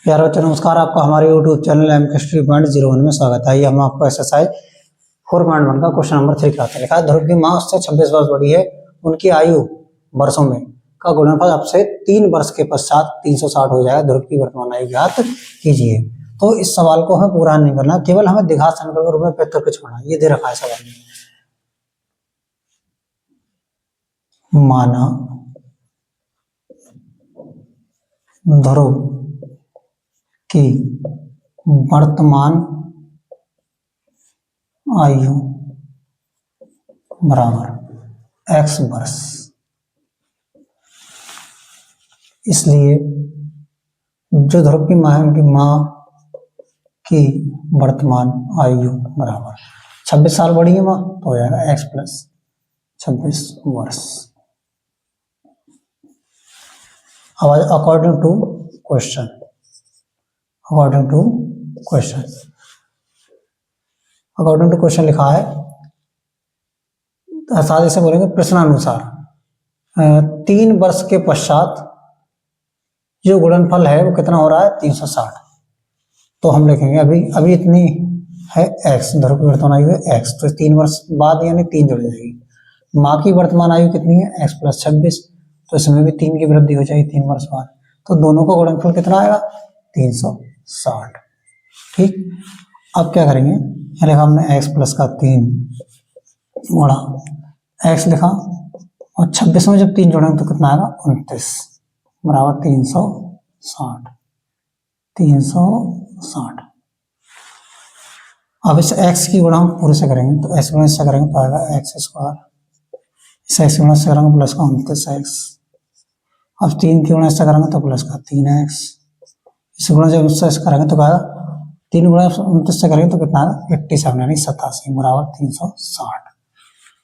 प्यारे बच्चों नमस्कार, आपका हमारे YouTube चैनल MKhistory.01 में स्वागत है। ये हम आपको एक्सरसाइज 4.1 का क्वेश्चन नंबर 3 कराते हैं। लिखा है ध्रुव की माँ उससे 26 वर्ष बड़ी है, उनकी आयु वर्षों में का गुणनफल आपसे 3 वर्ष के पश्चात 360 हो जाएगा। ध्रुव की वर्तमान आयु ज्ञात कीजिए। तो इस सवाल को हमें पूरा नहीं करना, केवल हमें दिघात समीकरण के रूप में प्रत्यक्ष कुछ पढ़ना। ये दे रखा है सवाल में, माना ध्रुव की वर्तमान आयु बराबर x वर्ष, इसलिए जो ध्रुव की माँ है उनकी माँ की वर्तमान आयु बराबर 26 साल बड़ी है माँ, तो हो जाएगा x प्लस 26 वर्ष। अब according to question, according to question लिखा है, सादे से बोलेंगे प्रश्नानुसार 3 वर्ष के पश्चात जो गुणनफल है वो कितना हो रहा है 360। तो हम लिखेंगे अभी इतनी है x, ध्रुव की वर्तमान आयु है x, तो 3 वर्ष बाद यानी 3 जुड़ जाएगी। माँ की वर्तमान आयु कितनी है x प्लस 26, तो इसमें भी 3 की वृद्धि हो जाएगी 3 वर्ष बाद, तो दोनों का गुणनफल कितना आएगा 360। ठीक, अब क्या करेंगे, लिखा हमने x प्लस का 3 गुणा x लिखा, और 26 में जब 3 जोड़ेंगे तो कितना आएगा 29 बराबर 360। अब इस x की गुणा हम पूरे से करेंगे, तो x गुणा इससे करेंगे तो आएगा x स्क्वायर, इस x गुणा से करेंगे प्लस का 29x, अब 3 की गुणा इससे करेंगे तो प्लस का 3x, इस गुणा जब इससे करेंगे तो आएगा 3 गुणा 29 से करेंगे तो कितना आएगा 87 यानी 87 बराबर 360।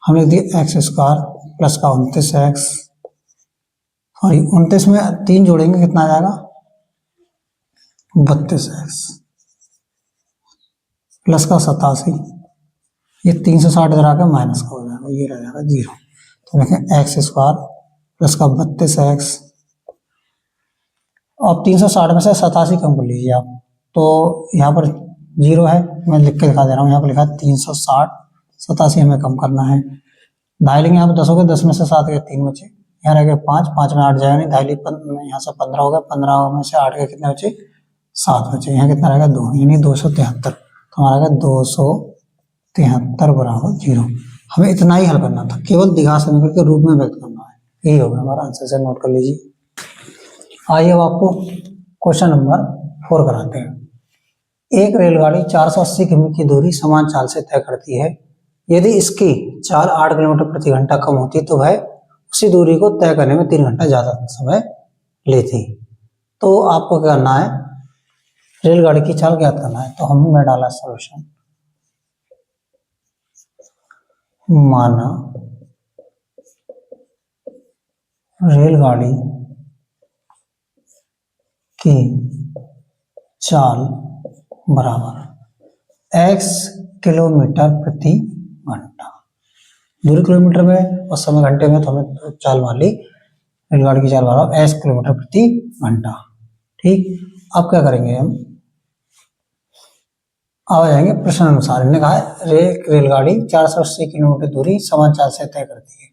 हम लिख दिए एक्स स्क्वायर प्लस का 29x, सॉरी 29 में 3 जोड़ेंगे कितना आ जाएगा 32x प्लस का 87, ये 360 इधर आकर माइनस का हो जाएगा, ये रह जाएगा 0। तो देखें एक्स स्क्वायर प्लस का 32x, अब 360 में से 87 कम कर लीजिए आप, तो यहाँ पर 0 है, मैं लिख के दिखा दे रहा हूँ, यहाँ पर लिखा 360, 87 हमें कम करना है। ढाई लेंगे यहाँ पर 10 हो गए, 10 में से 7 गए 3 बचे, यहाँ रह गए 5, 5 में 8 जाएगा नहीं, ढाई यहाँ से 15 हो गया, 15 में से 8 गए कितने बचे 7 बचे, यहाँ कितना रहेगा 2 यानी 273, तो हमारा रहेगा 273 बराबर 0। हमें इतना ही हल करना था, केवल द्विघात समीकरण के रूप में व्यक्त करना है, यही होगा हमारा आंसर। से नोट कर लीजिए। आइए अब आपको क्वेश्चन नंबर 4 कराते हैं। एक रेलगाड़ी 480 किमी की दूरी समान चाल से तय करती है, यदि इसकी चाल 8 किलोमीटर प्रति घंटा कम होती तो वह उसी दूरी को तय करने में 3 घंटा ज्यादा समय लेती। तो आपको क्या करना है, रेलगाड़ी की चाल ज्ञात करना है। तो हमने डाला सॉल्यूशन, माना रेलगाड़ी की चाल बराबर x किलोमीटर प्रति घंटा, दूरी किलोमीटर में और समय घंटे में, तो हमें चाल मान ली रेलगाड़ी की चाल बराबर x किलोमीटर प्रति घंटा। ठीक, अब क्या करेंगे हम, आ जाएंगे प्रश्न अनुसार। इन्होंने कहा है रेलगाड़ी 480 किलोमीटर दूरी समान चाल से तय करती है,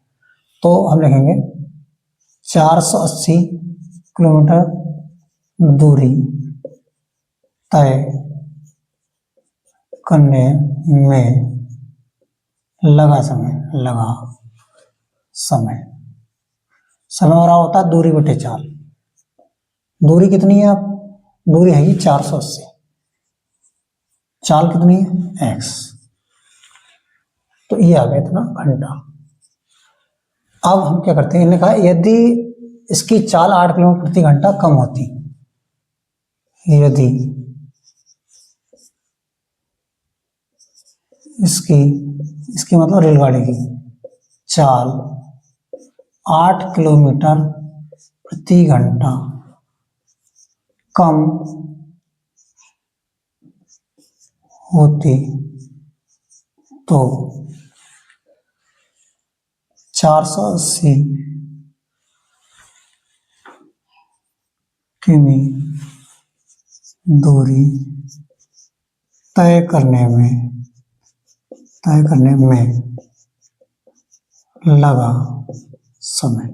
तो हम लिखेंगे 480 किलोमीटर दूरी तय करने में लगा समय हमारा होता है दूरी बटे चाल। दूरी कितनी है, आप दूरी है 480, चाल कितनी है x, तो ये आ गया इतना घंटा। अब हम क्या करते हैं, इन्होंने कहा यदि इसकी चाल 8 किलोमीटर प्रति घंटा कम होती, यदि इसकी मतलब रेलगाड़ी की चाल 8 किलोमीटर प्रति घंटा कम होती तो 480 किमी दूरी तय करने में लगा समय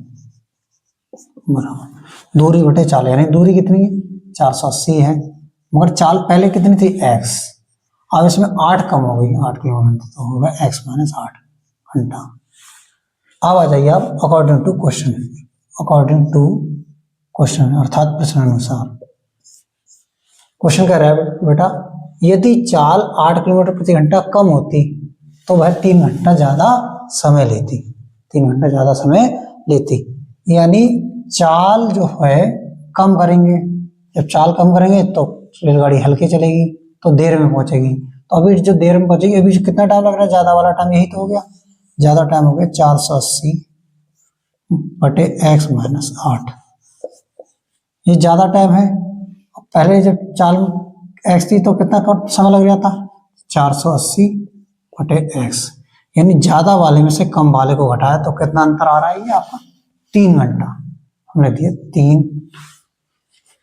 बराबर दूरी बटे चाल, यानी दूरी कितनी है 480 है, मगर चाल पहले कितनी थी x, अब इसमें 8 कम हो गई 8 किलोमीटर, तो होगा x माइनस 8 घंटा। अब आ जाइए आप अकॉर्डिंग टू क्वेश्चन अर्थात प्रश्न अनुसार। क्वेश्चन कह रहा है बेटा, यदि चाल 8 किलोमीटर प्रति घंटा कम होती तो वह 3 घंटा ज्यादा समय लेती, 3 घंटा ज्यादा समय लेती, यानी चाल जो है कम करेंगे, जब चाल कम करेंगे तो रेलगाड़ी हल्के चलेगी तो देर में पहुंचेगी, तो अभी जो देर में पहुंचेगी अभी कितना टाइम लग रहा है, ज्यादा वाला टाइम यही तो हो गया, ज्यादा टाइम हो गया 480 बटे x माइनस 8, ये ज्यादा टाइम है। पहले जब चाल x थी तो कितना कम समय लग रहा था 480 बटे x, यानी ज्यादा वाले में से कम वाले को घटाया तो कितना अंतर आ रहा है ये आपका 3 घंटा, हमने दिया 3,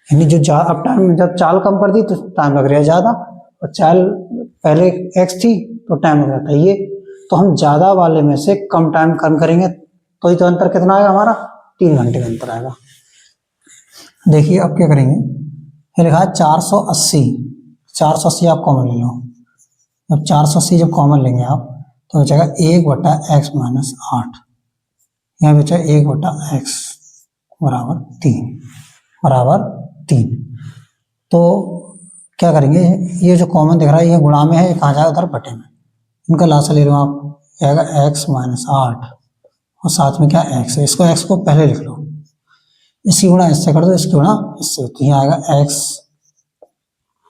यानी जो अब टाइम जब चाल कम कर दी तो टाइम लग रहा है ज्यादा, और चाल पहले x थी तो टाइम लग रहा था ये, तो हम ज्यादा वाले में से कम टाइम कम करेंगे तो ये तो अंतर कितना आएगा हमारा 3 घंटे का अंतर आएगा। देखिए अब क्या करेंगे, ये लिखा है 480 आप कॉमन ले लो, जब 480 जब कॉमन लेंगे आप तो बचेगा 1 बटा x माइनस 8, यहाँ बचा 1 बटा x बराबर 3। तो क्या करेंगे, ये जो कॉमन दिख रहा है ये गुणा में है, ये कहाँ जाएगा उधर बटे में, इनका लासा ले लो आप, आएगा x माइनस 8 और साथ में क्या x है, इसको x को पहले लिख लो, इसकी गुणा इससे कर दो, इसकी गुणा इससे, तो यहाँ आएगा x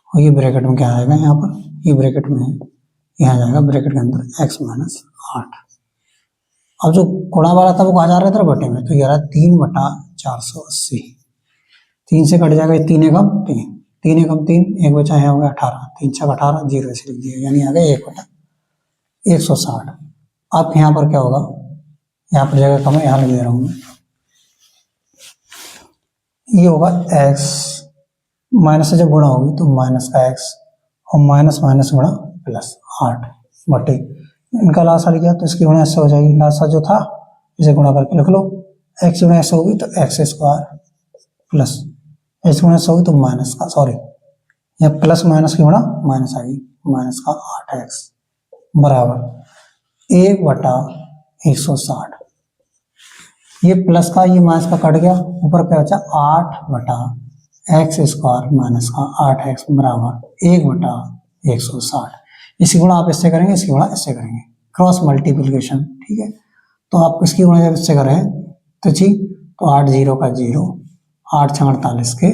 और ये ब्रैकेट में क्या आएगा, यहाँ पर ये ब्रैकेट में है, यहाँ जाएगा ब्रैकेट के अंदर x माइनस 8। अब जो गुणा वाला था वो कहाँ जा रहा था बटे में, तो ये रहा 3 बटा 480, 3 से कट जाएगा 3 एकम 3, 3 एकम 3, एक बचा है हो गया 18, 3 छक 18, 0 ऐसे लिख दिया, यानी आ गया 1 बटा 160। अब यहाँ पर क्या होगा, यहाँ पर जगह कम है, यहाँ लिख दे रहा हूँ मैं, ये होगा x माइनस से जब गुणा होगी तो माइनस का x और माइनस माइनस गुणा प्लस 8 बटे, इनका लासा लिख गया तो इसकी गुणा ऐसे हो जाएगी, लासा जो था इसे गुणा करके लिख लो, x गुणा ऐसे होगी तो x स्क्वायर प्लस x गुणा ऐसे होगी तो माइनस का, सॉरी यहाँ प्लस माइनस की गुणा माइनस आएगी, माइनस का 8x बराबर 1 बटा 160, ये प्लस का ये माइनस का कट गया, ऊपर क्या बचा 8 बटा x स्क्वायर माइनस का 8x बराबर 1 बटा 160। इसकी गुणा आप इससे करेंगे, इसकी गुणा इससे करेंगे, क्रॉस मल्टीप्लिकेशन, ठीक है। तो आप इसकी गुणा जब इससे करें तो जी, तो 8 0 का 0, 8 6 48 के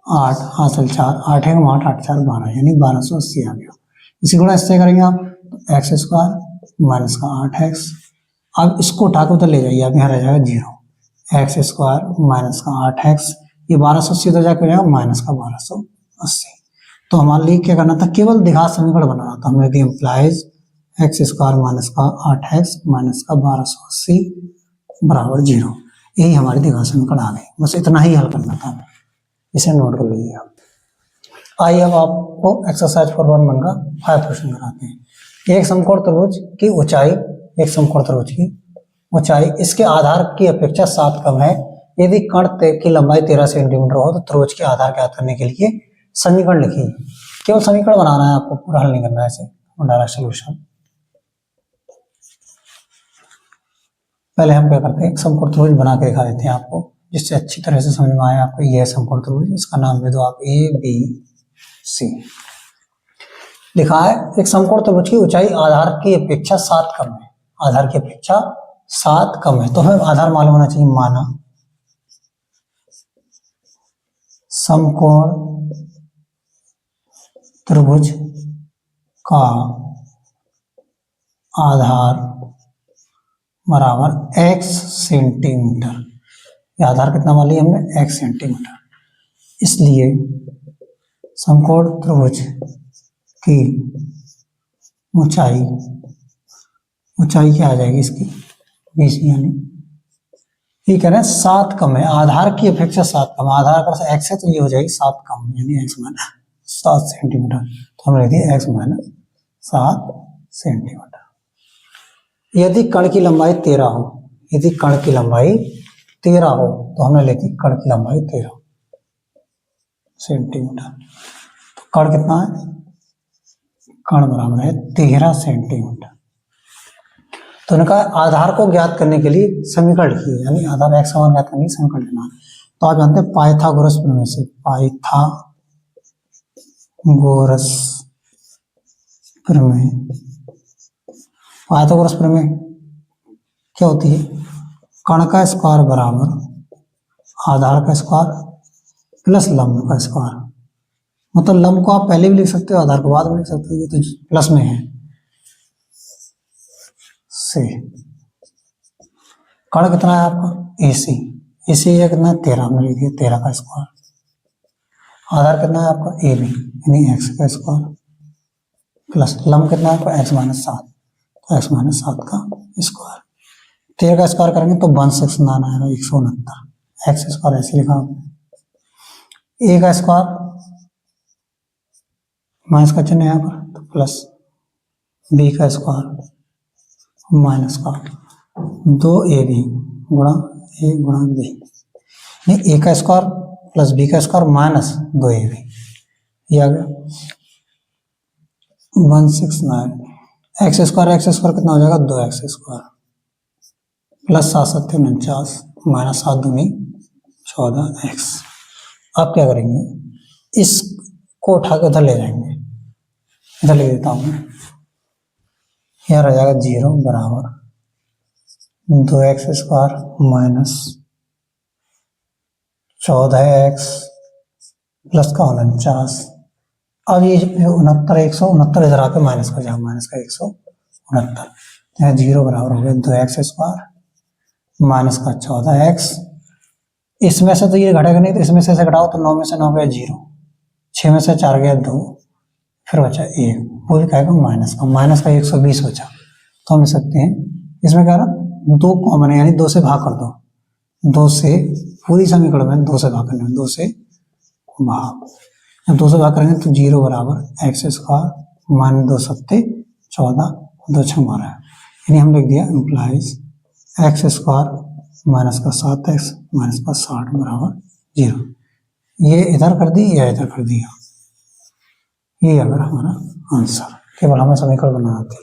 8 हासिल 4, 8 है 8 8 4 12, यानी 1280 आ गया। इसी गुणा इससे करेंगे आप तो x स्क्वायर माइनस का 8x, अब इसको उठा के उधर ले जाइए आप, यहाँ रह जाएगा 0, x स्क्वायर माइनस का 8x, ये 1280 तो जाकर जाएगा माइनस का 1280। तो हमारे लिए क्या करना था, केवल द्विघात समीकरण बनाना था, हमने दिया इम्प्लाइज x स्क्वायर माइनस का 8x माइनस का 1280 बराबर 0, यही हमारी द्विघात समीकरण आ गई, बस इतना ही हल करना था, इसे नोट कर लीजिए आप। आइए अब आपको एक्सरसाइज 4.1 का 5 क्वेश्चन कराते हैं। एक समकोण त्रिभुज की ऊंचाई, एक समकोण त्रिभुज की ऊंचाई इसके आधार की अपेक्षा 7 कम है, यदि कण की लंबाई 13 सेंटीमीटर हो तो त्रिभुज के आधार ज्ञात करने के लिए समीकरण लिखिए। केवल समीकरण बनाना है आपको, पूरा हल नहीं करना है, ऐसे डायरेक्ट सॉल्यूशन। पहले हम क्या करते हैं, एक समकोण त्रिभुज बना के दिखा देते हैं आपको, जिससे अच्छी तरह से समझ में आए आपको। यह समकोण त्रिभुज, इसका नाम दे दो आप ABC। लिखा है एक समकोण त्रिभुज की ऊंचाई आधार की अपेक्षा 7 कम है, आधार की अपेक्षा 7 कम है, तो हमें आधार मालूम होना चाहिए। माना समकोण त्रिभुज का आधार बराबर x सेंटीमीटर, ये आधार कितना मान लिया हमने, x सेंटीमीटर, इसलिए समकोण त्रिभुज की ऊंचाई क्या आ जाएगी इसकी, BC, यानी ये कह रहे हैं 7 कम है, आधार की अपेक्षा 7 कम, आधार का x है तो ये हो जाएगी 7 कम, यानी x माइनस 7 सेंटीमीटर। तो हम लिख दिए x माइनस 7 सेंटीमीटर। यदि कण की लंबाई 13 हो, यदि कण की लंबाई 13 हो तो हमने लिखी कण की लंबाई 13 सेंटीमीटर। तो कण कितना है, कण बराबर है 13 सेंटीमीटर। तो उन्होंने कहा आधार को ज्ञात करने के लिए समीकरण लिखिए, यानी आधार x का मान ज्ञात करने के लिए समीकरण लिखना है। तो आप जानते हैं पाइथागोरस प्रमेय से, पाइथागोरस प्रमेय, पाइथागोरस प्रमेय क्या होती है, कण का स्क्वायर बराबर आधार का स्क्वायर प्लस लंब का स्क्वायर। मतलब लंब को आप पहले भी लिख सकते हो, आधार को बाद में लिख सकते हो, ये तो प्लस में है से। कण कितना है आपका AC, AC है कितना 13, हमने लिख दिया 13 का स्क्वायर। आधार कितना है आपका AB यानी x का स्क्वायर प्लस लंब कितना है आपका x माइनस 7, तो x माइनस 7 का स्क्वायर। 13 का स्क्वायर करेंगे तो 169 आएगा 169, x स्क्वायर ऐसे लिखा आपने। A का स्क्वायर माइनस का चिन्ह यहाँ पर तो प्लस, B का स्क्वायर माइनस का 2AB गुणा A गुणा B, नहीं A का स्क्वायर प्लस B का स्क्वायर माइनस 2AB, ये आ गया 169। x स्क्वायर कितना हो जाएगा 2x स्क्वायर प्लस 7 7 49 माइनस 7 दूनी 14x। अब क्या करेंगे, इसको उठा के उधर ले जाएंगे, इधर ले देता हूँ मैं, यहाँ रह जाएगा 0 बराबर 2x square minus 14x plus का 49। अब ये 69 169 इधर आके माइनस का जाएगा, माइनस का 169, यहाँ 0 बराबर हो गया 2x स्क्वायर माइनस का 14x। इसमें से तो ये घटेगा नहीं, तो इसमें से घटाओ तो 9 में से 9 गया 0, 6 में से 4 गया 2, फिर बचा 1, वो भी कहेगा माइनस का 120 बचा। तो हम लिख सकते हैं इसमें क्या ना 2 कॉमन है, यानी 2 से भाग कर दो, 2 से पूरी समीकरण में 2 से भाग करना है, 2 से भाग, जब 2 से भाग करेंगे तो 0 बराबर x स्क्वायर माइनस 2 सत्ते 14 2 6 12, यानी हम लिख दिया इम्प्लाइज x स्क्वायर माइनस का 7x माइनस का 60 बराबर 0। ये इधर कर दी या इधर कर दिया, ये अगर हमारा आंसर, केवल हमें समीकरण बनाना था।